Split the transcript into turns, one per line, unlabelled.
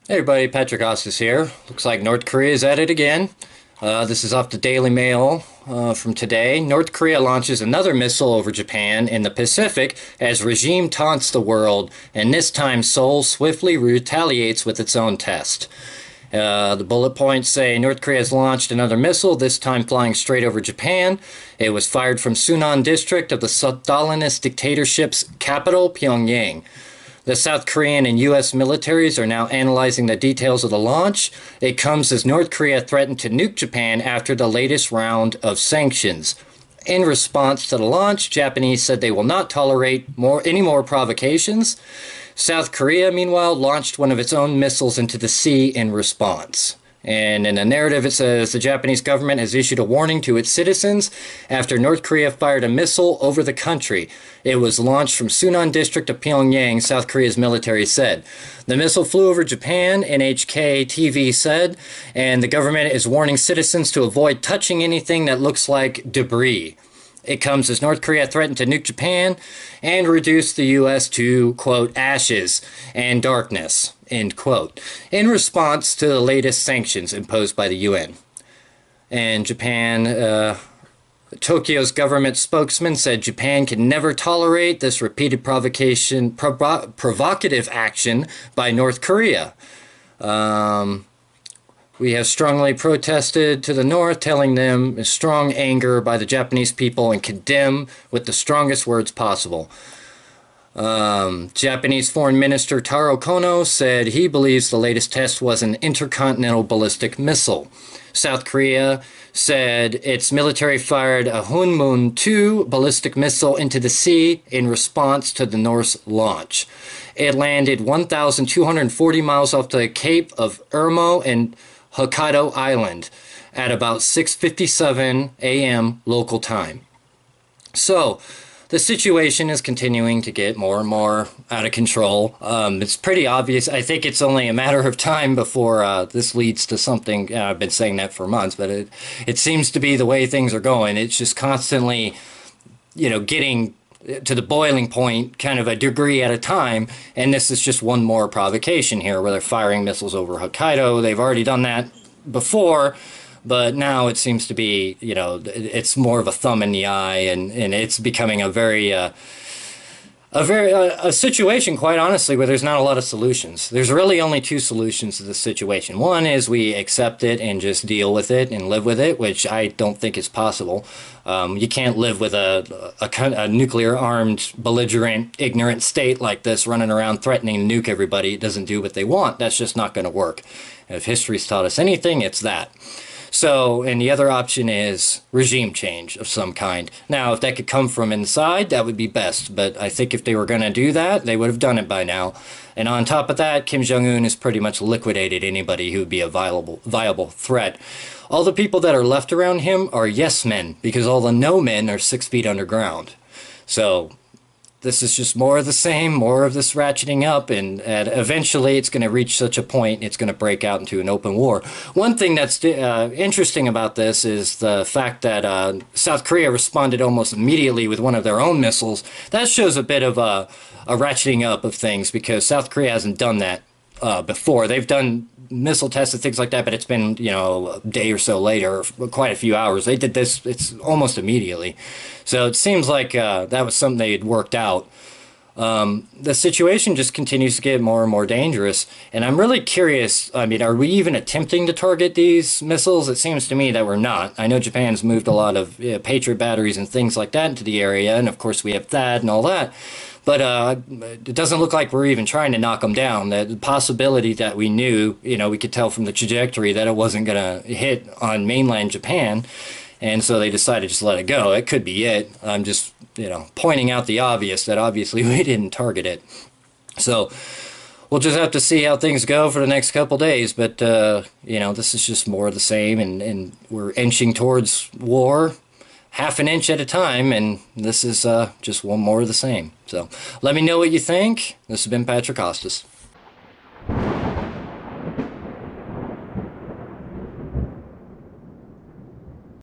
Hey everybody, Patrick Ostis here. Looks like North Korea is at it again. This is off the Daily Mail from today. North Korea launches another missile over Japan in the Pacific as regime taunts the world, and this time Seoul swiftly retaliates with its own test. The bullet points say North Korea has launched another missile, this time flying straight over Japan. It was fired from Sunan district of the Stalinist dictatorship's capital, Pyongyang. The South Korean and U.S. militaries are now analyzing the details of the launch. It comes as North Korea threatened to nuke Japan after the latest round of sanctions. In response to the launch, Japanese said they will not tolerate any more provocations. South Korea, meanwhile, launched one of its own missiles into the sea in response. And in the narrative, it says the Japanese government has issued a warning to its citizens after North Korea fired a missile over the country. It was launched from Sunan district of Pyongyang, South Korea's military said. The missile flew over Japan, NHK TV said, and the government is warning citizens to avoid touching anything that looks like debris. It comes as North Korea threatened to nuke Japan and reduce the U.S. to, quote, ashes and darkness, end quote, in response to the latest sanctions imposed by the UN. And Japan, Tokyo's government spokesman said Japan can never tolerate this repeated provocative action by North Korea. We have strongly protested to the North, telling them strong anger by the Japanese people and condemn with the strongest words possible. Japanese Foreign Minister Taro Kono said he believes the latest test was an intercontinental ballistic missile. South Korea said its military fired a Hunmun-2 ballistic missile into the sea in response to the North's launch. It landed 1,240 miles off the Cape of Irmo and Hokkaido Island at about 6:57 a.m. local time. So, the situation is continuing to get more and more out of control. It's pretty obvious. I think it's only a matter of time before this leads to something. I've been saying that for months, but it seems to be the way things are going. It's just constantly, getting to the boiling point, kind of a degree at a time, and this is just one more provocation here where they're firing missiles over Hokkaido. They've already done that before, but now it seems to be, it's more of a thumb in the eye, and it's becoming a situation, quite honestly, where there's not a lot of solutions. There's really only two solutions to the situation. One is we accept it and just deal with it and live with it, which I don't think is possible. You can't live with a nuclear-armed, belligerent, ignorant state like this running around threatening to nuke everybody. It doesn't do what they want. That's just not going to work. If history's taught us anything, it's that. So, and the other option is regime change of some kind. Now, if that could come from inside, that would be best. But I think if they were going to do that, they would have done it by now. And on top of that, Kim Jong-un has pretty much liquidated anybody who would be a viable threat. All the people that are left around him are yes men, because all the no men are 6 feet underground. So this is just more of the same, more of this ratcheting up, and eventually it's going to reach such a point it's going to break out into an open war. One thing that's interesting about this is the fact that South Korea responded almost immediately with one of their own missiles. That shows a bit of a ratcheting up of things, because South Korea hasn't done that before. They've done missile tests and things like that, but it's been, a day or so later, quite a few hours. They did this, it's almost immediately. So it seems like that was something they had worked out. The situation just continues to get more and more dangerous, and I'm really curious, are we even attempting to target these missiles? It seems to me that we're not. I know Japan's moved a lot of Patriot batteries and things like that into the area, and of course we have THAAD and all that. But it doesn't look like we're even trying to knock them down. The possibility that we knew, we could tell from the trajectory that it wasn't going to hit on mainland Japan. And so they decided to just let it go. It could be it. I'm just, pointing out the obvious, that obviously we didn't target it. So we'll just have to see how things go for the next couple days. But, this is just more of the same. And we're inching towards war, half an inch at a time, and this is just one more of the same. So let me know what you think. This has been Patrick Ostis.